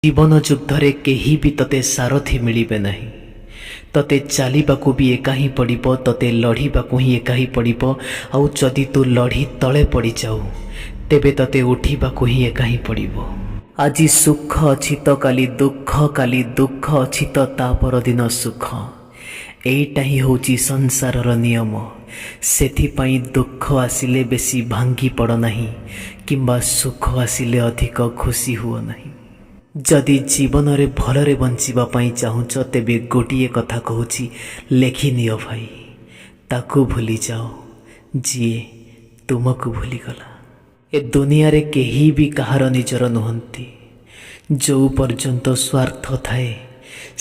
जीवन युद्धरे केही भी तते सारथी मिलिबे नहीं। तते चलिबाकू भी एका ही पड़िबो, तते लड़ीबाकू ही एका ही पड़िबो। आउ जदि तू लड़ी तले पड़ी जाऊ तेबे तते उठिबाकू ही एका ही पड़िबो। आजी सुख अछि तो काली दुख, काली दुख अछि तो ता पर दिन सुख। एइटा ही होची संसारर नियम। सेथिपाई दुख आसिले बेसी भांगी पड़ नहीं, किंबा सुख आसिले अधिक खुशी हुओ नहीं। जदि जीवन रे भलरे बंचिबा पाई चाहुच तेबे गोटिए कथा कहूची, लेखि नियो भाई। ताकू भूली जाओ जीए तुमको भूली गला। ए दुनिया रे केही भी कहार निजर नुहंती। जो पर्यंत स्वार्थ थाए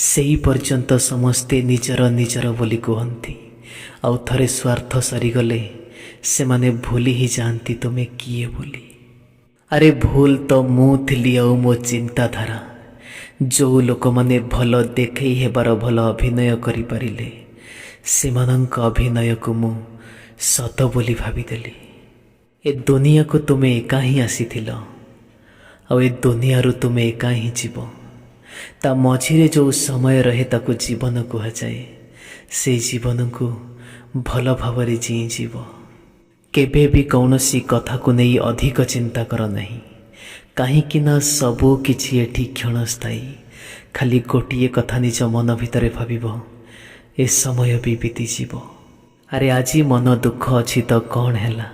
सेई पर्यंत समस्ते निजर निजर बोली कहती। आउ थरे स्वार्थ सरीगले से माने भूली ही जानती तुम्हें किए बोली। अरे भूल तो मु थिली आउ मो चिंताधारा। जो लोक माने भल देखई हेबार भल अभिनय करि पारिले सेमानंक अभिनय को मु सत बोली भाविदेली। ए दुनिया को तुमे एका ही आसीथिल, आउ ए दुनिया रु तुमे एका ही जीव। ता मझिरे जो समय रहे ताको जीवन कह जाए। से जीवन को भल भावरे जी जीव। केबे भी कौनसी कथा को नहीं अधिक चिंता कर नहीं, कहीं ना सबू किछि एठी क्षणस्थायी। खाली गोटिए कथा निज मन भितरे भाविब, ए समय भी बीती जीव। अरे आजी मन दुख अछि तो कौन हैला,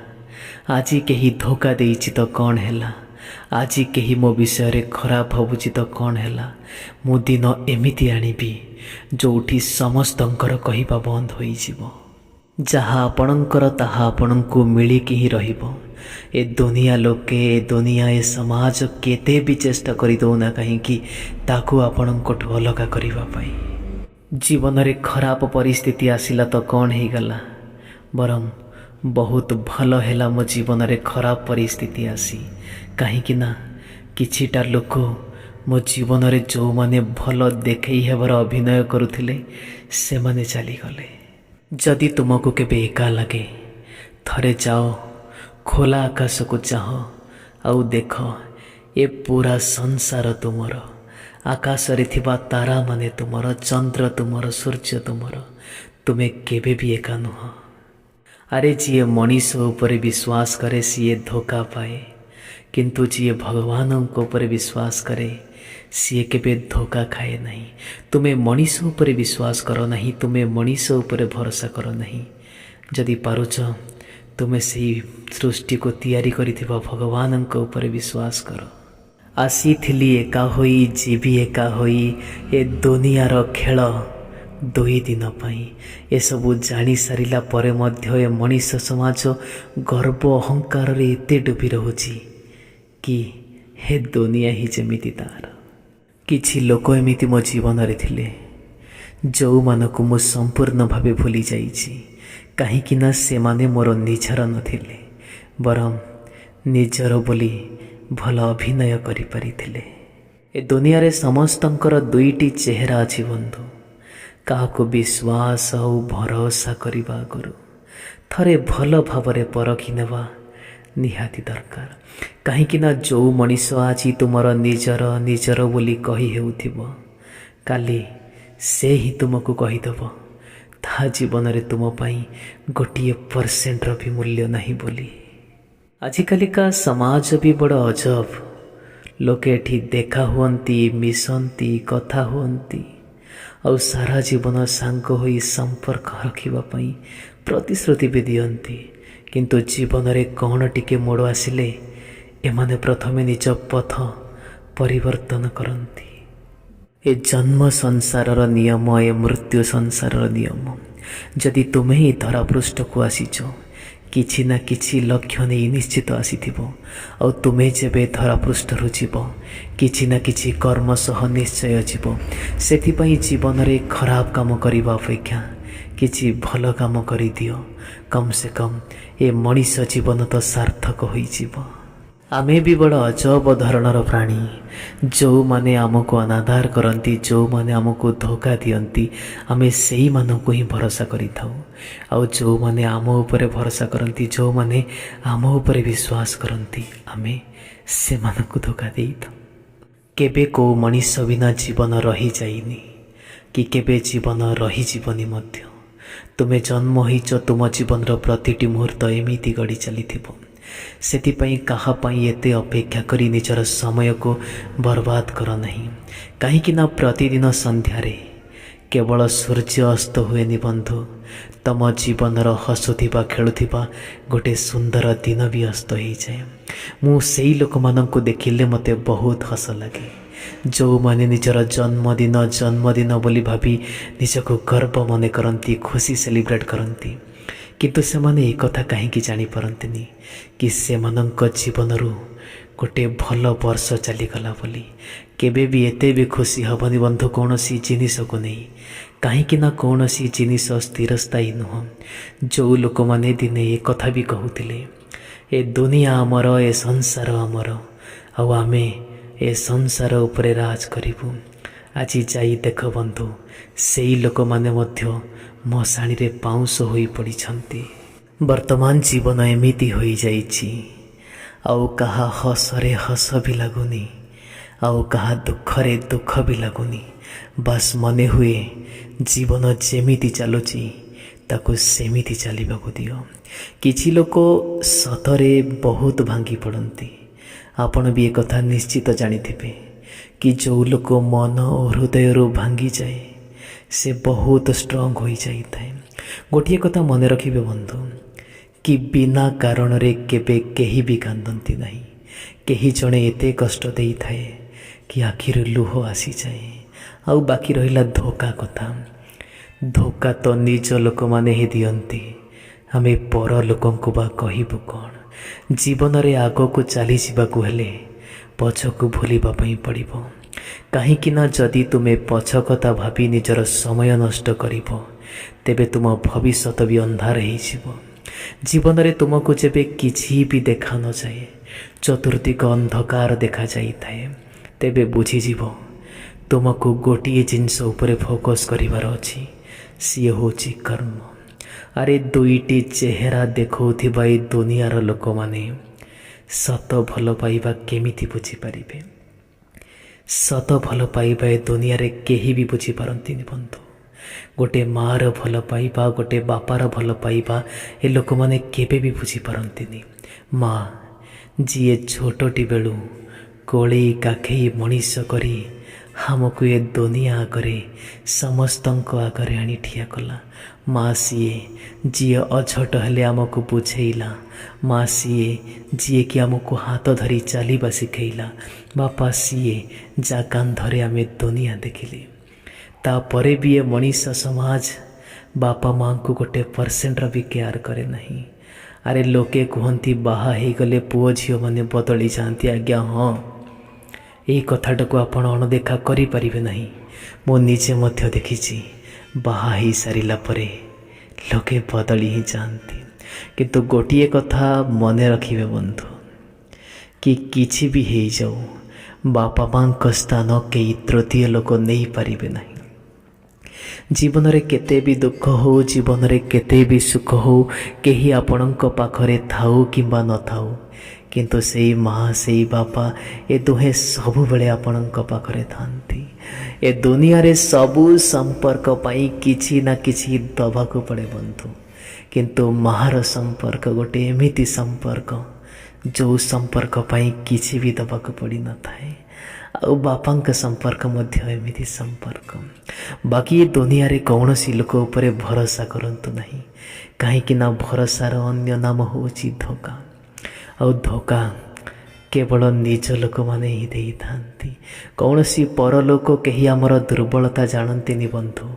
आजी केही धोखा देइछि तो कौन हैला, आजी केही मो विषय रे खराब भाबुछि तो कौन हैला। मु दिन एमिति आनिबी जोठी समस्तंकर कहिबा बंद होई जीव। जहा आपणकर ताहा आपणको मिलिकी ही रहिबो। ए दुनिया लोके, ए दुनिया, ए समाज केते भी चेष्टा करि दौना कहीं ताकू आपणको अलग करिबा पाई। जीवन रे खराब परिस्थिति आसिला तो कौन ही गला, बरम बहुत भल हैला मो जीवन रे खराब परिस्थिति आसी। कहीं ना किछिटा लोक मो जीवन रे जो माने भल देखई हेबार अभिनय करुथिले से माने चली गले। जदि तुमको केबे एका लगे थरे जाओ खोला आकाश को चाह, आउ देख ए पूरा संसार तुमर। आकाश रे थिबा तारा माने तुमर, चंद्र तुमर, सूर्य तुमर। तुमे केबे भी एका नुह। अरे जीए मनीष उपरे विश्वास करे सीए धोखा पाए, किंतु जीए भगवान उपरे विश्वास करे सीए केबे धोखा खाए नहीं। तुमे मनीष उपरे विश्वास करो नहीं, तुमे मनीष उपरे भरोसा करो नहीं। जदि पारुच तुमे से सृष्टि को तैयारी करिथिबा भगवान उपरे विश्वास करो। आसीथिली एका होई जीवी एका होई, ए दुनियार खेल दुई दिन पाई। ए सबु जानी सारिला परे मध्य ए मनीष समाज गर्व अहंकार रे एते डूबी रहुची कि हे दुनिया ही जेमिति तार। किछि लोक एमिति मो जीवन रे थिले जो मानकु मो संपूर्ण भावे भूली जाइछि। कहीं ना से माने मोर निजर नथिले, बरम निजर बोली भल अभिनय करि परिथिले। ए दुनिया रे समस्तंकर दुईटी चेहरा अछि बंधु। काहाको विश्वास और भरोसा करिबा आगरु थरे भल भावरे परखि नेबा निहाती दरकार। कहीं ना जो मनीष आज तुमर निजर निजर बोली कही हेउथिबो, काली से ही तुमको कहीदेव ता जीवन रे तुम पाई गोटिए % भी मूल्य नहीं बोली। आजिकालिका समाज भी बड़ अजब। लोके एठी देखा हुअंती, मिसंती, कथा हुअंती, और सारा जीवन सांग होई संपर्क रखिबा पाई प्रतिश्रुति भी दियंती। किंतु जीवन रे कौन टिके मोड़ आसिले एमाने प्रथमे निज पथ परिवर्तन करंती। ए जन्म संसारर नियम, ए मृत्यु संसारर नियम। जदि तुम्हें ही धरा पृष्ठ को आसीच किछि ना किछि लक्ष्य नहीं निश्चित आसीथिबो, और तुम्हें जेबे धरा पृष्ठ रु जीव किछि ना किछि कर्म सह निश्चय जीव। सेथिपाई जीवन रे खराब काम करिबा अपेक्षा किछि भल काम करि दियो। कम से कम ए मनीष जीवन तो सार्थक होई जीव। आमे भी बड़ अजब धरणर प्राणी। जो माने आमको अनाधार करती, जो माने आमको धोखा दियंती, आमे सेही माननको ही भरोसा करि थाउ। आउ जो माने आम उपरे भरोसा करती, जो माने आम उपरे विश्वास करती, आमे से माननको धोखा देई थाउ। केबे को मनीष बिना जीवन रही जाइनी कि केबे जीवन रही जीवनी मध्य। तुमे जन्म होइच तुम जीवन प्रतिटी मुहूर्त एमिति गड़ी चलिथिबो। सेतिपई काहा पई एते अपेक्षा करी निजर समय को बर्बाद कर नहीं। कहीं ना प्रतिदिन संध्यारे केवल सूर्य अस्त हुएनि बंधु, तम जीवन हसुथिबा खेलुथिबा गोटे सुंदर दिन भी अस्त हो जाए। मु सेई लोक मानंकु देखिले मते बहुत हस लगे, जो माने निजर जन्मदिन बोली भाभी निजको गर्व मन करती, खुशी सेलिब्रेट करती, किंतु से माने एक कथा कहीं जानी पारंतिनी कि से मानंक जीवनरू गोटे भल वर्ष चलीगला बोली। केबे भी एते भी खुशी हबनी बंधु कौन सी जिनिस को नहीं, कहीं ना कौन सी जिनिस स्थिरस्थायी नुह। जो लोक मैंने दिने ये कथा भी कहूले, ए दुनिया आमर, ए संसार आमर, आमे ए संसार उपरे राज करिबु। आज जाई देख बंधु, सेई लोक माने मध्य मशाणी रे पाउंस होई पड़िछंती। वर्तमान जीवन एमिति होई जाइछि, आउ कहा हसरे हस भी लगुनी, आउ कहा दुखरे दुख भी लगुनी। बस मने हुए जीवन जेमिति चलुची ताकु सेमिति चलिबाकु दियो। किछि लोक सतरे बहुत भांगी पड़ती। आपण भी एक कथा निश्चित जानिथिबे कि जो लोक मन और हृदय भांगी जाए से बहुत स्ट्रॉन्ग हो जाए। गोटे कथा मन रखिबे बंधु कि बिना कारण रे केबे केही भी कांदंती नहीं। केही जणे एते कष्ट देई थाए कि आखिर लुह आसी जाए। आउ बाकी रहिला धोखा कथा। धोखा तो निज लोक माने ही दियंती, आमे पर लोकंकु बा कहिबु कोन। जीवन रे आगो को चली जिबाकु हेले पछकु भूलिबा पई पड़िबो। कहीं ना जदि तुमे पछ कथा भाभी निजर समय नष्ट करिबो तेबे तुम भविष्यत भी अंधार हो जीवो। जीवन रे तुमको जेबे किछि भी देखा न जाए, चतुर्दिक अंधकार देखा जाई थाए, तेबे बुझी जीवो तुमको गोटिए जिनस उपरे फोकस करिवार अछि, सी होची कर्म। अरे दुईटी चेहरा देखौथिबा ए दुनियार लोक माने सत भल पाइबा केमिति बुझी पारिबे? सत भल पाइबा ए दुनिया रे केही भी बुझी पारंतिनी बंधु। गोटे मार भल पाइबा, गोटे बापार भल पाइबा ए लोक माने केबे भी बुझी पारंतिनी। माँ जीए छोटटी बेलू कोली काखेई मनीष करी हमको ये दुनिया आगरे समस्तंक आगरे आनी ठिया कला। माँ सीए जीए अझट हेले आमको बुझेला, माँ सीए जीए कि आमको हाथ धरी चलवा शिखेला, बापा सीए जा कांधरे आमे दुनिया देखिले। तापरे भी ये मनीष समाज बापा माँ को गोटे परसेंट भी केयर करे नहीं। अरे लोके कहती बाहा हो गले पुओ झील मैंने बदली जाती। आज्ञा हाँ, यही कथाटा को आपण अणदेखा करें नहीं। मो निजे मध्य देखी बाहा हो सारा परे लोके बदली ही जाती। किंतु गोटे कथा मन रखिबे बंधु कि किछि भी हो जाऊ बापा माँ स्थान कई तृतीय लोक नहीं पारिबे नहीं। जीवन रे केते भी दुख हो, जीवन रे केते भी सुख हो, केही आपणक पाखरे थाऊ किंबा न थाऊ, किंतु सेई माँ सेई बापा ए दुहे सबु बेले आपणक पाखरे थांती। ए दुनिया रे सबु संपर्क पाई किछि ना किछि दबाकु पड़े बंधु, किंतु मार संपर्क गोटे एमिति संपर्क जो संपर्क पाई किछि भी दबाकु पड़ी न थाए। आ बापांक संपर्क मध्य एमिति संपर्क। बाकी दुनिया रे कौनसी लोक उपरे भरोसा करंतु नहीं, कहीं ना भरोसार अन्य नाम होची धोखा। और धोखा केवल निज लोक माने ही देई थांती। कौनसी पर लोक केही आमर दुर्बलता जानतीनी बंधु,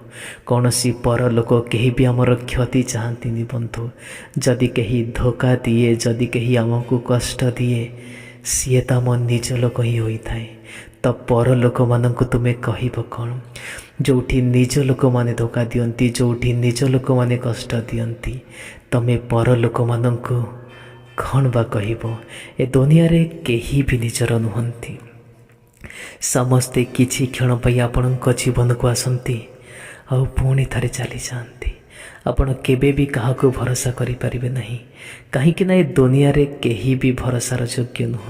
कौनसी पर लोक केही भी आमर क्षति चाहतीनी बंधु। जदि केही धोखा दिए, जदि केही आमको कष्ट दिए, सीए तो आम निज लोक ही होई थाए। तो पर लोक मानक तुमे कहब कौन? जोठी निज लोक माने धोखा दियंती, जोठी निज लोक माने कष्ट दियंती, तमे पर लोक मानक कौन बा कहब? ए दुनिया रे केही भी निजर नुहंती। समस्ते किछि क्षण पई आपणक जीवन को आसंती आउ पुणी थारे चली जाती। आपण केबे भी काहाको भरोसा करि परिबे नहीं, कहीं ना ए दुनिया रे केही भी भरोसार योग्य नुह।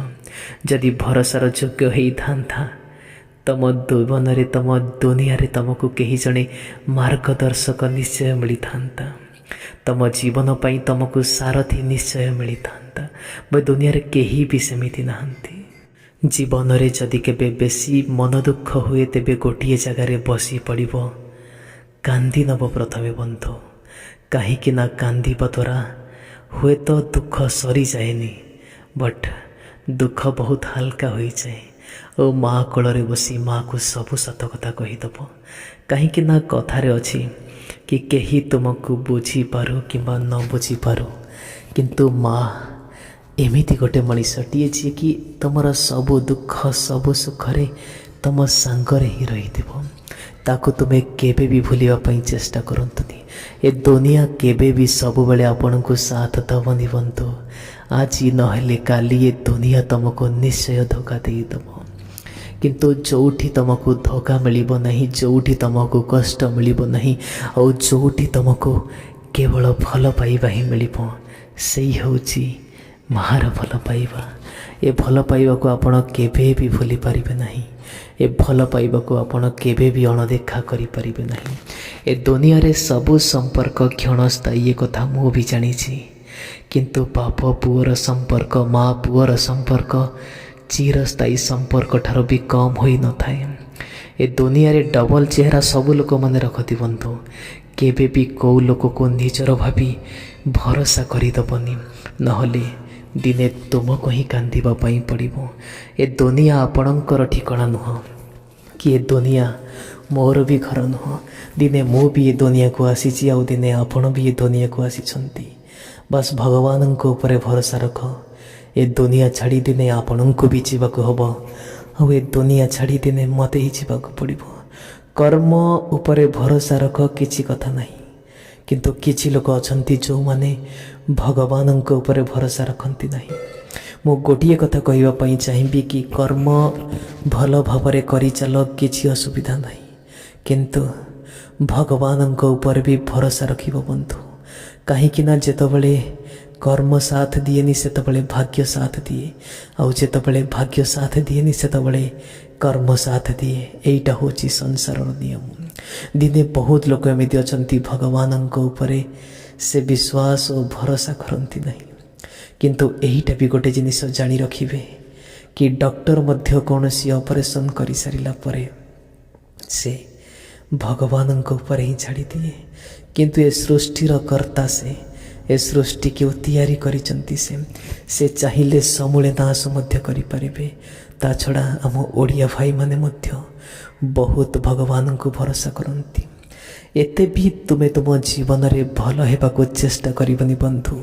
जदि भरोसार योग्य होई थांता ତମ ଜୀବନରେ ତମ ଦୁନିଆରେ ତମକୁ କେହି ଜଣେ ମାର୍ଗଦର୍ଶକ ନିଶ୍ଚୟ ମିଳିଥାନ୍ତା। ତମ ଜୀବନ ପାଇଁ ତମକୁ ସାରଥି ନିଶ୍ଚୟ ମିଳିଥାନ୍ତା। ଦୁନିଆରେ କେହି ବି ସେମିତି ନାହାନ୍ତି। ଜୀବନରେ ଯଦି କେବେ ବେଶୀ ମନ ଦୁଃଖ ହୁଏ ତେବେ ଗୋଟିଏ ଜାଗାରେ ବସି ପଡ଼ିବ, କାନ୍ଦି ନେବ ପ୍ରଥମେ ବନ୍ଧୁ। କାହିଁକି ନା କାନ୍ଦିବା ଦ୍ୱାରା ହୁଏତ ଦୁଃଖ ସରିଯାଏନି, ବଟ୍ ଦୁଃଖ ବହୁତ ହାଲକା ହୋଇଯାଏ। ଓ ମା' କୋଳରେ ବସି ମା'କୁ ସବୁ ସତ କଥା କହିଦେବ। କାହିଁକି ନା କଥାରେ ଅଛି କି କେହି ତୁମକୁ ବୁଝିପାରୁ କିମ୍ବା ନ ବୁଝିପାରୁ, କିନ୍ତୁ ମା' ଏମିତି ଗୋଟେ ମଣିଷଟିଏ ଯିଏକି ତୁମର ସବୁ ଦୁଃଖ ସବୁ ସୁଖରେ ତୁମ ସାଙ୍ଗରେ ହିଁ ରହିଥିବ। ତାକୁ ତୁମେ କେବେ ବି ଭୁଲିବା ପାଇଁ ଚେଷ୍ଟା କରନ୍ତୁନି। ଏ ଦୁନିଆ କେବେ ବି ସବୁବେଳେ ଆପଣଙ୍କୁ ସାଥ ଦେବନି ବନ୍ଧୁ। ଆଜି ନହେଲେ କାଲି ଏ ଦୁନିଆ ତୁମକୁ ନିଶ୍ଚୟ ଧୋକା ଦେଇଦେବ। କିନ୍ତୁ ଯେଉଁଠି ତୁମକୁ ଧୋକା ମିଳିବ ନାହିଁ, ଯେଉଁଠି ତୁମକୁ କଷ୍ଟ ମିଳିବ ନାହିଁ, ଆଉ ଯେଉଁଠି ତୁମକୁ କେବଳ ଭଲ ପାଇବା ହିଁ ମିଳିବ, ସେଇ ହେଉଛି ମା'ର ଭଲ ପାଇବା। ଏ ଭଲ ପାଇବାକୁ ଆପଣ କେବେ ବି ଭୁଲି ପାରିବେ ନାହିଁ। ଏ ଭଲ ପାଇବାକୁ ଆପଣ କେବେ ବି ଅଣଦେଖା କରିପାରିବେ ନାହିଁ। ଏ ଦୁନିଆରେ ସବୁ ସମ୍ପର୍କ କ୍ଷଣସ୍ଥାୟୀ, ଏ କଥା ମୁଁ ବି ଜାଣିଛି। କିନ୍ତୁ ବାପ ପୁଅର ସମ୍ପର୍କ, ମା' ପୁଅର ସମ୍ପର୍କ ଚିରସ୍ଥାୟୀ ସମ୍ପର୍କ ଠାରୁ ବି କମ୍ ହୋଇନଥାଏ। ଏ ଦୁନିଆରେ ଡବଲ ଚେହେରା ସବୁ ଲୋକମାନେ ରଖନ୍ତି ବନ୍ଧୁ। କେବେ ବି କେଉଁ ଲୋକକୁ ନିଜର ଭାବି ଭରସା କରିଦେବନି, ନହେଲେ ଦିନେ ତୁମକୁ ହିଁ କାନ୍ଦିବା ପାଇଁ ପଡ଼ିବ। ଏ ଦୁନିଆ ଆପଣଙ୍କର ଠିକଣା ନୁହଁ କି ଏ ଦୁନିଆ ମୋର ବି ଘର ନୁହଁ। ଦିନେ ମୁଁ ବି ଏ ଦୁନିଆକୁ ଆସିଛି, ଆଉ ଦିନେ ଆପଣ ବି ଏ ଦୁନିଆକୁ ଆସିଛନ୍ତି। ବାସ୍ ଭଗବାନଙ୍କ ଉପରେ ଭରସା ରଖ। ଏ ଦୁନିଆ ଛାଡ଼ି ଦିନେ ଆପଣଙ୍କୁ ବି ଯିବାକୁ ହେବ, ଆଉ ଏ ଦୁନିଆ ଛାଡ଼ି ଦିନେ ମୋତେ ହିଁ ଯିବାକୁ ପଡ଼ିବ। କର୍ମ ଉପରେ ଭରସା ରଖ, କିଛି କଥା ନାହିଁ। କିନ୍ତୁ କିଛି ଲୋକ ଅଛନ୍ତି ଯେଉଁମାନେ ଭଗବାନଙ୍କ ଉପରେ ଭରସା ରଖନ୍ତି ନାହିଁ। ମୁଁ ଗୋଟିଏ କଥା କହିବା ପାଇଁ ଚାହିଁବି କି କର୍ମ ଭଲ ଭାବରେ କରିଚାଲ, କିଛି ଅସୁବିଧା ନାହିଁ। କିନ୍ତୁ ଭଗବାନଙ୍କ ଉପରେ ବି ଭରସା ରଖିବ ବନ୍ଧୁ। କାହିଁକି ନା ଯେତେବେଳେ କର୍ମ ସାଥ ଦିଏନି ସେତେବେଳେ ଭାଗ୍ୟ ସାଥ ଦିଏ, ଆଉ ଯେତେବେଳେ ଭାଗ୍ୟ ସାଥ ଦିଏନି ସେତେବେଳେ କର୍ମ ସାଥ ଦିଏ। ଏଇଟା ହେଉଛି ସଂସାରର ନିୟମ। ଦିନେ ବହୁତ ଲୋକ ଏମିତି ଅଛନ୍ତି ଭଗବାନଙ୍କ ଉପରେ ସେ ବିଶ୍ୱାସ ଓ ଭରସା କରନ୍ତି ନାହିଁ। କିନ୍ତୁ ଏଇଟା ବି ଗୋଟେ ଜିନିଷ ଜାଣି ରଖିବେ କି ଡକ୍ଟର ମଧ୍ୟ କୌଣସି ଅପରେସନ୍ କରିସାରିଲା ପରେ ସେ ଭଗବାନଙ୍କ ଉପରେ ହିଁ ଛାଡ଼ିଦିଏ। କିନ୍ତୁ ଏ ସୃଷ୍ଟିର କର୍ତ୍ତା ସେ, ଏ ସୃଷ୍ଟି କେଉଁ ତିଆରି କରିଛନ୍ତି ସେ ଚାହିଁଲେ ସମୂଳେ ନାଶ ମଧ୍ୟ କରିପାରିବେ। ତା ଛଡ଼ା ଆମ ଓଡ଼ିଆ ଭାଇମାନେ ମଧ୍ୟ ବହୁତ ଭଗବାନଙ୍କୁ ଭରସା କରନ୍ତି। ଏତେ ବି ତୁମେ ତୁମ ଜୀବନରେ ଭଲ ହେବାକୁ ଚେଷ୍ଟା କରିବନି ବନ୍ଧୁ,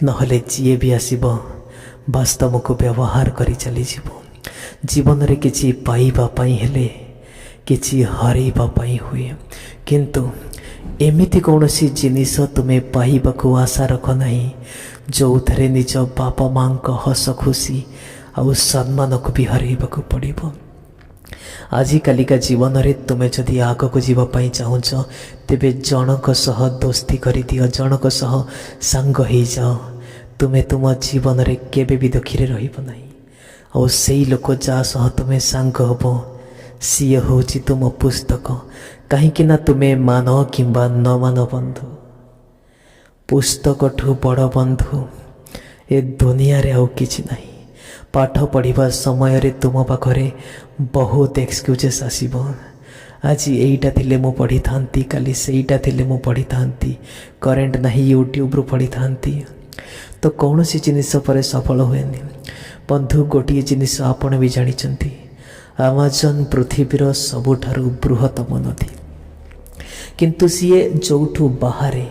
ନହେଲେ ଯିଏ ବି ଆସିବ ବାସ୍ ତମକୁ ବ୍ୟବହାର କରି ଚାଲିଯିବ। ଜୀବନରେ କିଛି ପାଇବା ପାଇଁ ହେଲେ କିଛି ହରାଇବା ପାଇଁ ହୁଏ, କିନ୍ତୁ ଏମିତି କୌଣସି ଜିନିଷ ତୁମେ ପାଇବାକୁ ଆଶା ରଖ ନାହିଁ ଯେଉଁଥିରେ ନିଜ ବାପା ମା'ଙ୍କ ହସ ଖୁସି ଆଉ ସମ୍ମାନକୁ ବି ହରାଇବାକୁ ପଡ଼ିବ। ଆଜିକାଲିକା ଜୀବନରେ ତୁମେ ଯଦି ଆଗକୁ ଯିବା ପାଇଁ ଚାହୁଁଛ ତେବେ ଜଣଙ୍କ ସହ ଦୋସ୍ତି କରିଦିଅ, ଜଣଙ୍କ ସହ ସାଙ୍ଗ ହେଇଯାଅ। ତୁମେ ତୁମ ଜୀବନରେ କେବେ ବି ଦୁଃଖୀରେ ରହିବ ନାହିଁ। ଆଉ ସେଇ ଲୋକ ଯାହା ସହ ତୁମେ ସାଙ୍ଗ ହେବ ସିଏ ହେଉଛି ତୁମ ପୁସ୍ତକ। କାହିଁକି ନା ତୁମେ ମାନ କିମ୍ବା ନ ମାନ ବନ୍ଧୁ, ପୁସ୍ତକଠୁ ବଡ଼ ବନ୍ଧୁ ଏ ଦୁନିଆରେ ଆଉ କିଛି ନାହିଁ। ପାଠ ପଢ଼ିବା ସମୟରେ ତୁମ ପାଖରେ ବହୁତ ଏକ୍ସକ୍ୟୁଜେସ୍ ଆସିବ। ଆଜି ଏଇଟା ଥିଲେ ମୁଁ ପଢ଼ିଥାନ୍ତି, କାଲି ସେଇଟା ଥିଲେ ମୁଁ ପଢ଼ିଥାନ୍ତି, କରେଣ୍ଟ ନାହିଁ ୟୁଟ୍ୟୁବରୁ ପଢ଼ିଥାନ୍ତି। ତ କୌଣସି ଜିନିଷ ପରେ ସଫଳ ହୁଏନି ବନ୍ଧୁ। ଗୋଟିଏ ଜିନିଷ ଆପଣ ବି ଜାଣିଛନ୍ତି, ଆମାଜନ ପୃଥିବୀର ସବୁଠାରୁ ବୃହତ୍ତମ ନଦୀ, କିନ୍ତୁ ସିଏ ଯେଉଁଠୁ ବାହାରେ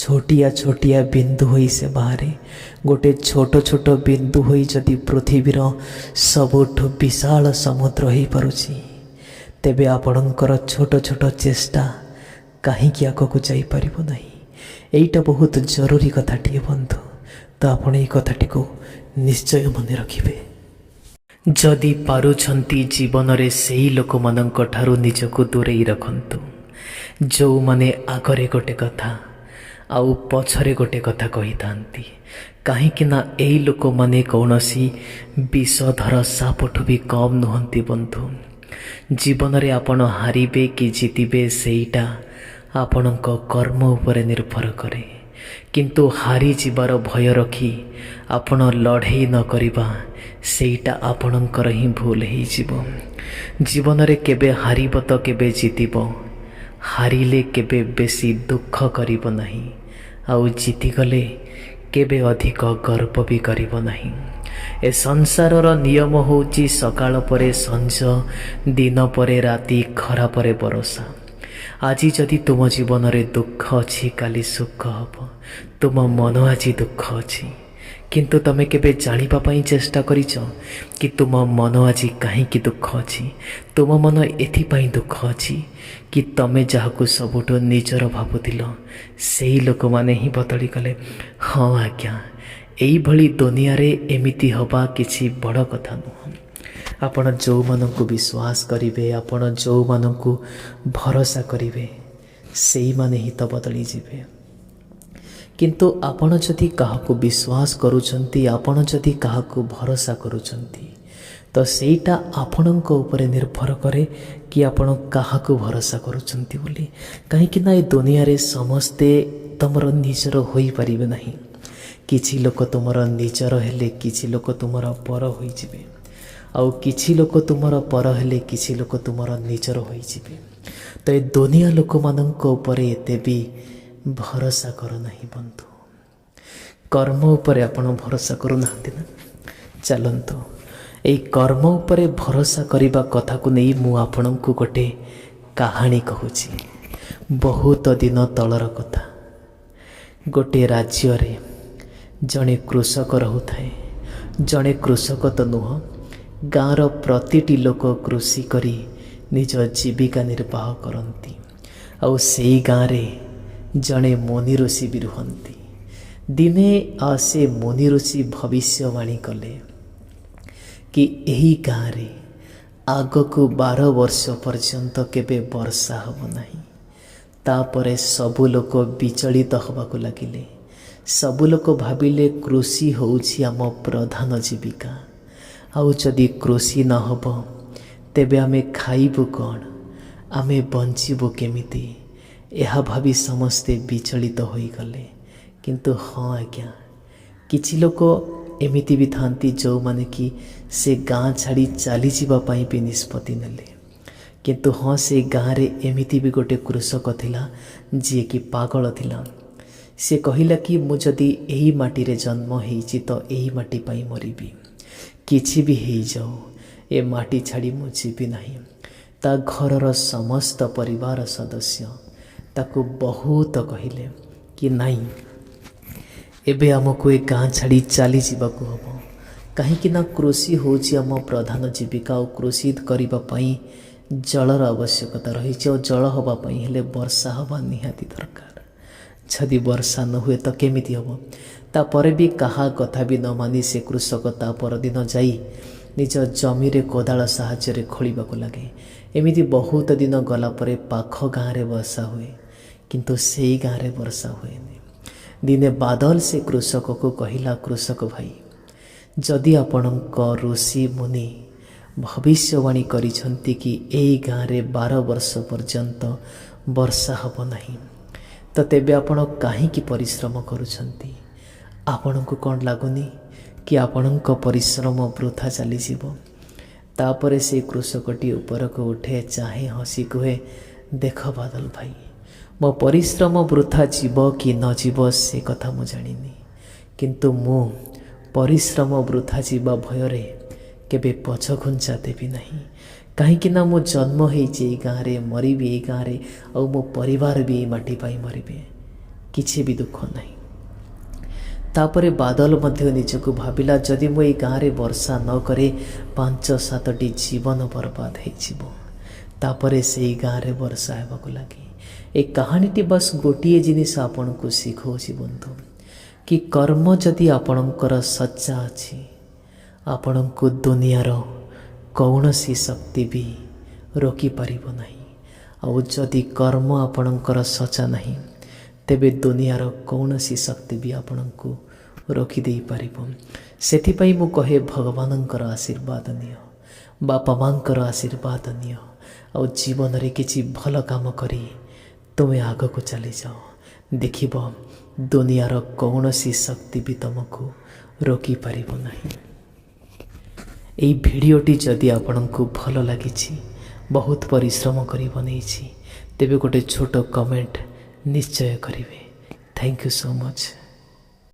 ଛୋଟିଆ ଛୋଟିଆ ବିନ୍ଦୁ ହୋଇ ସେ ବାହାରେ। ଗୋଟେ ଛୋଟ ଛୋଟ ବିନ୍ଦୁ ହୋଇ ଯଦି ପୃଥିବୀର ସବୁଠୁ ବିଶାଳ ସମୁଦ୍ର ହୋଇପାରୁଛି, ତେବେ ଆପଣଙ୍କର ଛୋଟ ଛୋଟ ଚେଷ୍ଟା କାହିଁକି ଆଗକୁ ଯାଇପାରିବ ନାହିଁ? ଏଇଟା ବହୁତ ଜରୁରୀ କଥାଟିଏ ବନ୍ଧୁ। ତ ଆପଣ ଏଇ କଥାଟିକୁ ନିଶ୍ଚୟ ମନେ ରଖିବେ। ଯଦି ପାରୁଛନ୍ତି ଜୀବନରେ ସେଇ ଲୋକମାନଙ୍କ ଠାରୁ ନିଜକୁ ଦୂରେଇ ରଖନ୍ତୁ ଯେଉଁମାନେ ଆଗରେ ଗୋଟେ କଥା ଆଉ ପଛରେ ଗୋଟେ କଥା କହିଥାନ୍ତି। କାହିଁକି ନା ଏଇ ଲୋକମାନେ କୌଣସି ବିଷଧର ସାପଠୁ ବି କମ୍ ନୁହନ୍ତି ବନ୍ଧୁ। ଜୀବନରେ ଆପଣ ହାରିବେ କି ଜିତିବେ ସେଇଟା ଆପଣଙ୍କ କର୍ମ ଉପରେ ନିର୍ଭର କରେ। କିନ୍ତୁ ହାରିଯିବାର ଭୟ ରଖି ଆପଣ ଲଢ଼େଇ ନ କରିବା ସେଇଟା ଆପଣଙ୍କର ହିଁ ଭୁଲ ହେଇଯିବ। ଜୀବନରେ କେବେ ହାରିବ ତ କେବେ ଜିତିବ। ହାରିଲେ କେବେ ବେଶୀ ଦୁଃଖ କରିବ ନାହିଁ, ଆଉ ଜିତିଗଲେ କେବେ ଅଧିକ ଗର୍ବ ବି କରିବ ନାହିଁ। ଏ ସଂସାରର ନିୟମ ହେଉଛି ସକାଳ ପରେ ସଞ୍ଜ, ଦିନ ପରେ ରାତି, ଖରା ପରେ ବର୍ଷା। ଆଜି ଯଦି ତୁମ ଜୀବନରେ ଦୁଃଖ ଅଛି, କାଲି ସୁଖ ହେବ। ତୁମ ମନ ଆଜି ଦୁଃଖ ଅଛି, କିନ୍ତୁ ତୁମେ କେବେ ଜାଣିବା ପାଇଁ ଚେଷ୍ଟା କରିଛ କି ତୁମ ମନ ଆଜି କାହିଁକି ଦୁଃଖ ଅଛି? ତୁମ ମନ ଏଥିପାଇଁ ଦୁଃଖ ଅଛି କି ତୁମେ ଯାହାକୁ ସବୁଠୁ ନିଜର ଭାବୁଥିଲ ସେଇ ଲୋକମାନେ ହିଁ ବଦଳିଗଲେ। ହଁ ଆଜ୍ଞା, ଏଇଭଳି ଦୁନିଆରେ ଏମିତି ହେବା କିଛି ବଡ଼ କଥା ନୁହଁ। ଆପଣ ଯେଉଁମାନଙ୍କୁ ବିଶ୍ୱାସ କରିବେ, ଆପଣ ଯେଉଁମାନଙ୍କୁ ଭରସା କରିବେ, ସେଇମାନେ ହିଁ ତ ବଦଳିଯିବେ। କିନ୍ତୁ ଆପଣ ଯଦି କାହାକୁ ବିଶ୍ୱାସ କରୁଛନ୍ତି, ଆପଣ ଯଦି କାହାକୁ ଭରସା କରୁଛନ୍ତି, ତ ସେଇଟା ଆପଣଙ୍କ ଉପରେ ନିର୍ଭର କରେ କି ଆପଣ କାହାକୁ ଭରସା କରୁଛନ୍ତି ବୋଲି। କାହିଁକିନା ଏ ଦୁନିଆରେ ସମସ୍ତେ ତୁମର ନିଜର ହୋଇପାରିବେ ନାହିଁ। କିଛି ଲୋକ ତୁମର ନିଜର ହେଲେ କିଛି ଲୋକ ତୁମର ପର ହୋଇଯିବେ, ଆଉ କିଛି ଲୋକ ତୁମର ପର ହେଲେ କିଛି ଲୋକ ତୁମର ନିଜର ହୋଇଯିବେ। ତ ଏ ଦୁନିଆ ଲୋକମାନଙ୍କ ଉପରେ ଏତେ ବି ଭରସା କର ନାହିଁ ବନ୍ଧୁ। କର୍ମ ଉପରେ ଆପଣ ଭରସା କରୁନାହାନ୍ତି ନା? ଚାଲନ୍ତୁ ଏଇ କର୍ମ ଉପରେ ଭରସା କରିବା କଥାକୁ ନେଇ ମୁଁ ଆପଣଙ୍କୁ ଗୋଟେ କାହାଣୀ କହୁଛି। ବହୁତ ଦିନ ତଳର କଥା। ଗୋଟିଏ ରାଜ୍ୟରେ ଜଣେ କୃଷକ ରହୁଥାଏ। ଜଣେ କୃଷକ ତ ନୁହଁ, ଗାଁର ପ୍ରତିଟି ଲୋକ କୃଷି କରି ନିଜ ଜୀବିକା ନିର୍ବାହ କରନ୍ତି। ଆଉ ସେଇ ଗାଁରେ ଜଣେ ମୁନି ଋଷି ବି ରୁହନ୍ତି। ଦିନେ ସେ ମୁନି ଋଷି ଭବିଷ୍ୟବାଣୀ କଲେ କି ଏହି ଗାଁରେ ଆଗକୁ 12 ବର୍ଷ ପର୍ଯ୍ୟନ୍ତ କେବେ ବର୍ଷା ହେବ ନାହିଁ। ତାପରେ ସବୁ ଲୋକ ବିଚଳିତ ହେବାକୁ ଲାଗିଲେ। ସବୁ ଲୋକ ଭାବିଲେ କୃଷି ହେଉଛି ଆମ ପ୍ରଧାନ ଜୀବିକା, ଆଉ ଯଦି କୃଷି ନ ହେବ ତେବେ ଆମେ ଖାଇବୁ କ'ଣ, ଆମେ ବଞ୍ଚିବୁ କେମିତି? ଏହା ଭାବି ସମସ୍ତେ ବିଚଳିତ ହୋଇଗଲେ। କିନ୍ତୁ ହଁ ଆଜ୍ଞା, କିଛି ଲୋକ ଏମିତି ବି ଥାନ୍ତି ଯେଉଁମାନେ କି ସେ ଗାଁ ଛାଡ଼ି ଚାଲିଯିବା ପାଇଁ ବି ନିଷ୍ପତ୍ତି ନେଲେ। କିନ୍ତୁ ହଁ, ସେ ଗାଁରେ ଏମିତି ବି ଗୋଟେ କୃଷକ ଥିଲା ଯିଏକି ପାଗଳ ଥିଲା। ସେ କହିଲା କି ମୁଁ ଯଦି ଏହି ମାଟିରେ ଜନ୍ମ ହେଇଛି ତ ଏହି ମାଟି ପାଇଁ ମରିବି। କିଛି ବି ହେଇଯାଉ, ଏ ମାଟି ଛାଡ଼ି ମୁଁ ଯିବି ନାହିଁ। ତା ଘରର ସମସ୍ତ ପରିବାର ସଦସ୍ୟ ତାକୁ ବହୁତ କହିଲେ କି ନାଇଁ, ଏବେ ଆମକୁ ଏ ଗାଁ ଛାଡ଼ି ଚାଲିଯିବାକୁ ହେବ। କାହିଁକି ନା କୃଷି ହେଉଛି ଆମ ପ୍ରଧାନ ଜୀବିକା, ଆଉ କୃଷି କରିବା ପାଇଁ ଜଳର ଆବଶ୍ୟକତା ରହିଛି, ଆଉ ଜଳ ହେବା ପାଇଁ ହେଲେ ବର୍ଷା ହେବା ନିହାତି ଦରକାର। ଯଦି ବର୍ଷା ନ ହୁଏ ତ କେମିତି ହେବ? ତାପରେ ବି କାହା କଥା ବି ନ ମାନି ସେ କୃଷକ ତା ପରଦିନ ଯାଇ ନିଜ ଜମିରେ କୋଦାଳ ସାହାଯ୍ୟରେ ଖୋଳିବାକୁ ଲାଗେ। ଏମିତି ବହୁତ ଦିନ ଗଲା ପରେ ପାଖ ଗାଁରେ ବର୍ଷା ହୁଏ, କିନ୍ତୁ ସେଇ ଗାଁରେ ବର୍ଷା ହୁଏନି। ଦିନେ ବାଦଲ ସେ କୃଷକକୁ କହିଲା, କୃଷକ ଭାଇ, ଯଦି ଆପଣଙ୍କ ଋଷି ମୁନି ଭବିଷ୍ୟବାଣୀ କରିଛନ୍ତି କି ଏଇ ଗାଁରେ 12 ବର୍ଷ ପର୍ଯ୍ୟନ୍ତ ବର୍ଷା ହେବ ନାହିଁ, ତ ତେବେ ଆପଣ କାହିଁକି ପରିଶ୍ରମ କରୁଛନ୍ତି? ଆପଣଙ୍କୁ କ'ଣ ଲାଗୁନି କି ଆପଣଙ୍କ ପରିଶ୍ରମ ବୃଥା ଚାଲିଯିବ? ତାପରେ ସେ କୃଷକଟି ଉପରକୁ ଉଠେ, ଚାହେଁ, ହସି କୁହେ, ଦେଖ ବାଦଲ ଭାଇ, ମୋ ପରିଶ୍ରମ ବୃଥା ଯିବ କି ନ ଯିବ ସେ କଥା ମୁଁ ଜାଣିନି, କିନ୍ତୁ ମୁଁ ପରିଶ୍ରମ ବୃଥା ଯିବା ଭୟରେ କେବେ ପଛଘୁଞ୍ଚା ଦେବି ନାହିଁ। କାହିଁକି ନା ମୁଁ ଜନ୍ମ ହେଇଛି ଏଇ ଗାଁରେ, ମରିବି ଏଇ ଗାଁରେ, ଆଉ ମୋ ପରିବାର ବି ଏଇ ମାଟି ପାଇଁ ମରିବେ। କିଛି ବି ଦୁଃଖ ନାହିଁ। ତାପରେ ବାଦଲ ମଧ୍ୟ ନିଜକୁ ଭାବିଲା, ଯଦି ମୁଁ ଏଇ ଗାଁରେ ବର୍ଷା ନ କରେ 5-7ଟି ଜୀବନ ବର୍ବାଦ ହେଇଯିବ। ତାପରେ ସେଇ ଗାଁରେ ବର୍ଷା ହେବାକୁ ଲାଗେ। ଏ କାହାଣୀଟି ବାସ୍ ଗୋଟିଏ ଜିନିଷ ଆପଣଙ୍କୁ ଶିଖାଉଛି ବନ୍ଧୁ, କି କର୍ମ ଯଦି ଆପଣଙ୍କର ସଚ୍ଚା ଅଛି, ଆପଣଙ୍କୁ ଦୁନିଆର କୌଣସି ଶକ୍ତି ବି ରୋକିପାରିବ ନାହିଁ। ଆଉ ଯଦି କର୍ମ ଆପଣଙ୍କର ସଚ୍ଚା ନାହିଁ, ତେବେ ଦୁନିଆର କୌଣସି ଶକ୍ତି ବି ଆପଣଙ୍କୁ ରୋକିଦେଇପାରିବ। ସେଥିପାଇଁ ମୁଁ କହେ, ଭଗବାନଙ୍କର ଆଶୀର୍ବାଦ ନିଅ। बापा मांकर आशीर्वाद नियो और जीवन रे किछि भल काम करी तुमे आग को चली जाओ। देखिब दुनियार कौनसी शक्ति भी तुमको रोकी पारिबो नहीं। एई भिडियोटी जदि आपनकु भल लागिछि, बहुत परिश्रम करी बनैछि, तेबे गोटे छोट कमेंट निश्चय करिवे। Thank you so much.